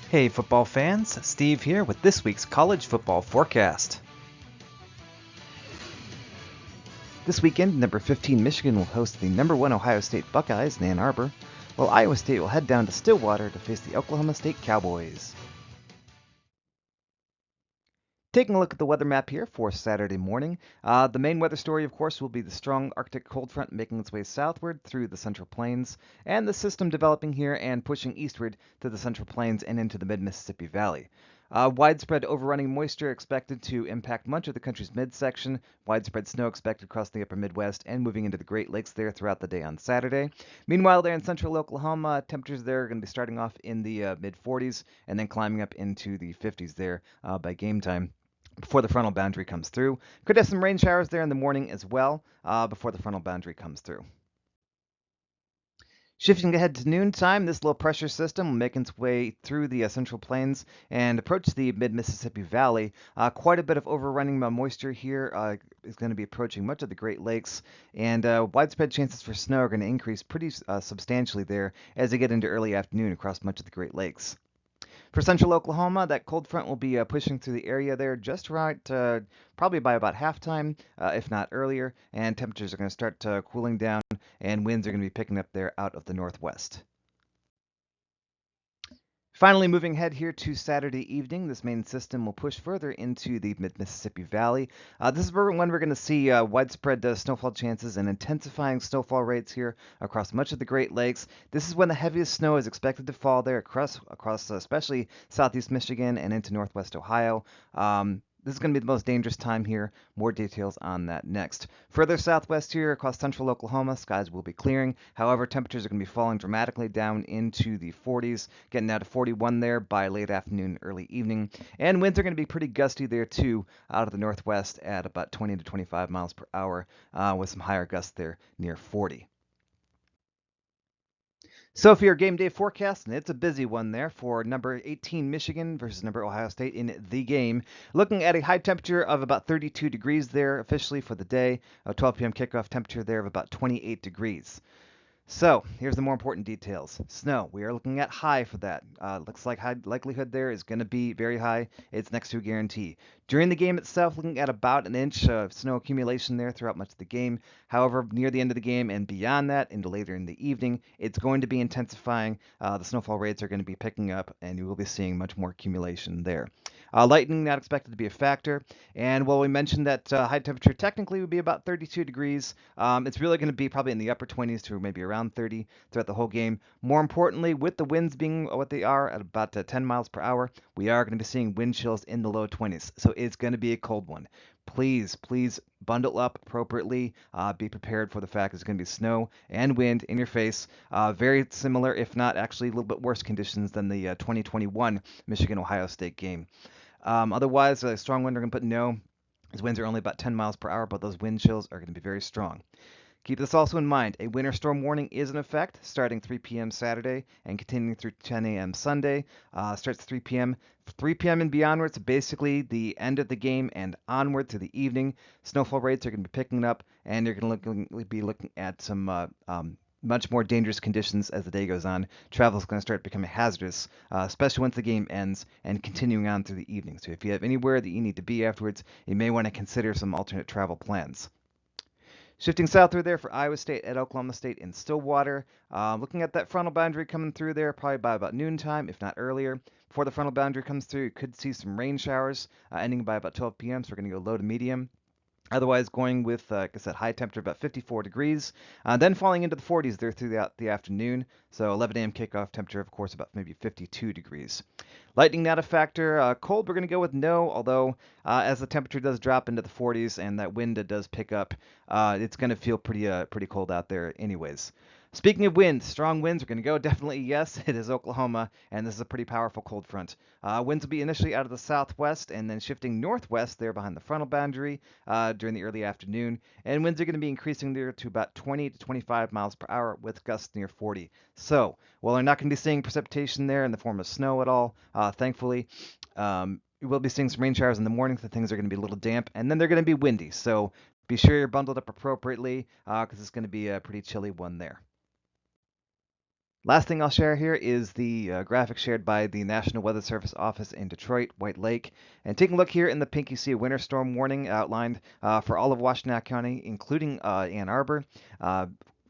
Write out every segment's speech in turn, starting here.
Hey, football fans, Steve here with this week's college football forecast. This weekend, number 15 Michigan will host the number 1 Ohio State Buckeyes in Ann Arbor, while Iowa State will head down to Stillwater to face the Oklahoma State Cowboys. Taking a look at the weather map here for Saturday morning, the main weather story, of course, will be the strong Arctic cold front making its way southward through the Central Plains, and the system developing here and pushing eastward to the Central Plains and into the mid-Mississippi Valley. Widespread overrunning moisture expected to impact much of the country's midsection. Widespread snow expected across the upper Midwest and moving into the Great Lakes there throughout the day on Saturday. Meanwhile, there in central Oklahoma, temperatures there are going to be starting off in the mid 40s and then climbing up into the 50s there by game time before the frontal boundary comes through. Could have some rain showers there in the morning as well before the frontal boundary comes through. Shifting ahead to noontime, this low pressure system will make its way through the central plains and approach the mid-Mississippi Valley. Quite a bit of overrunning moisture here is going to be approaching much of the Great Lakes, and widespread chances for snow are going to increase pretty substantially there as they get into early afternoon across much of the Great Lakes. For central Oklahoma, that cold front will be pushing through the area there just right, probably by about halftime, if not earlier, and temperatures are going to start cooling down, and winds are going to be picking up there out of the northwest. Finally, moving ahead here to Saturday evening, this main system will push further into the mid-Mississippi Valley. This is when we're going to see widespread snowfall chances and intensifying snowfall rates here across much of the Great Lakes. This is when the heaviest snow is expected to fall there across especially southeast Michigan and into northwest Ohio. This is going to be the most dangerous time here. More details on that next. Further southwest here across central Oklahoma, skies will be clearing. However, temperatures are going to be falling dramatically down into the 40s, getting down to 41 there by late afternoon, early evening. And winds are going to be pretty gusty there too, out of the northwest at about 20 to 25 miles per hour, with some higher gusts there near 40. So for your game day forecast, and it's a busy one there for number 18 Michigan versus number Ohio State in the game. Looking at a high temperature of about 32 degrees there officially for the day. A 12 p.m. kickoff temperature there of about 28 degrees. So here's the more important details. Snow, we are looking at high for that. Looks like high likelihood there is going to be very high. It's next to a guarantee. During the game itself, looking at about an inch of snow accumulation there throughout much of the game. However, near the end of the game and beyond that, into later in the evening, it's going to be intensifying. The snowfall rates are going to be picking up, and you will be seeing much more accumulation there. Lightning not expected to be a factor. And while we mentioned that high temperature technically would be about 32 degrees, it's really going to be probably in the upper 20s to maybe around 30 throughout the whole game. More importantly, with the winds being what they are at about 10 miles per hour, we are going to be seeing wind chills in the low 20s. So it's going to be a cold one. Please bundle up appropriately. Be prepared for the fact there's going to be snow and wind in your face. Very similar, if not actually a little bit worse conditions than the 2021 Michigan-Ohio State game. Otherwise, a strong wind are going to put no. These winds are only about 10 miles per hour, but those wind chills are going to be very strong. Keep this also in mind. A winter storm warning is in effect starting 3 p.m. Saturday and continuing through 10 a.m. Sunday. Starts 3 p.m. 3 p.m. and beyondward, so basically the end of the game and onward to the evening. Snowfall rates are going to be picking up, and you're going to be looking at some much more dangerous conditions as the day goes on. Travel is going to start becoming hazardous, especially once the game ends and continuing on through the evening. So if you have anywhere that you need to be afterwards, you may want to consider some alternate travel plans. Shifting south through there for Iowa State at Oklahoma State in Stillwater. Looking at that frontal boundary coming through there probably by about noontime, if not earlier. Before the frontal boundary comes through, you could see some rain showers ending by about 12 p.m., so we're going to go low to medium. Otherwise, going with, like I said, high temperature about 54 degrees, then falling into the 40s there throughout the afternoon. So 11 a.m. kickoff temperature, of course, about maybe 52 degrees. Lightning not a factor. Cold, we're going to go with no, although as the temperature does drop into the 40s and that wind does pick up, it's going to feel pretty cold out there anyways. Speaking of wind, strong winds are going to go. Definitely yes, it is Oklahoma, and this is a pretty powerful cold front. Winds will be initially out of the southwest and then shifting northwest there behind the frontal boundary during the early afternoon. And winds are going to be increasing there to about 20 to 25 miles per hour with gusts near 40. So while we're not going to be seeing precipitation there in the form of snow at all, thankfully, we will be seeing some rain showers in the morning, so things are going to be a little damp, and then they're going to be windy. So be sure you're bundled up appropriately because it's going to be a pretty chilly one there. Last thing I'll share here is the graphic shared by the National Weather Service office in Detroit, White Lake. And taking a look here in the pink, you see a winter storm warning outlined for all of Washtenaw County, including Ann Arbor.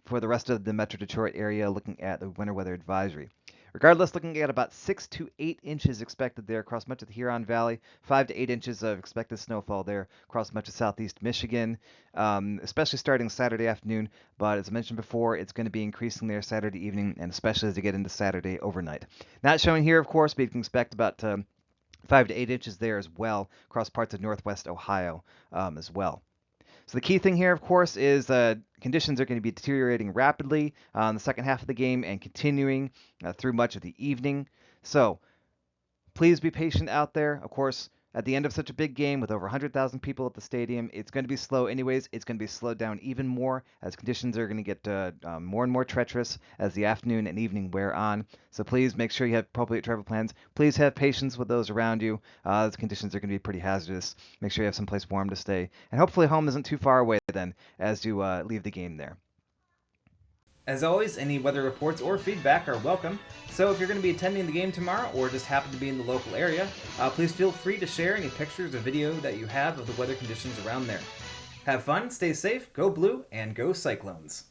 For the rest of the Metro Detroit area, looking at the winter weather advisory. Regardless, looking at about 6 to 8 inches expected there across much of the Huron Valley, 5 to 8 inches of expected snowfall there across much of southeast Michigan, especially starting Saturday afternoon. But as I mentioned before, it's going to be increasing there Saturday evening, and especially as you get into Saturday overnight. Not showing here, of course, but you can expect about 5 to 8 inches there as well across parts of northwest Ohio as well. So the key thing here, of course, is conditions are going to be deteriorating rapidly in the second half of the game and continuing through much of the evening. So please be patient out there. Of course, at the end of such a big game with over 100,000 people at the stadium, it's going to be slow anyways. It's going to be slowed down even more as conditions are going to get more and more treacherous as the afternoon and evening wear on. So please make sure you have appropriate travel plans. Please have patience with those around you. The conditions are going to be pretty hazardous. Make sure you have someplace warm to stay. And hopefully home isn't too far away then as you leave the game there. As always, any weather reports or feedback are welcome, so if you're going to be attending the game tomorrow or just happen to be in the local area, please feel free to share any pictures or video that you have of the weather conditions around there. Have fun, stay safe, go blue, and go Cyclones!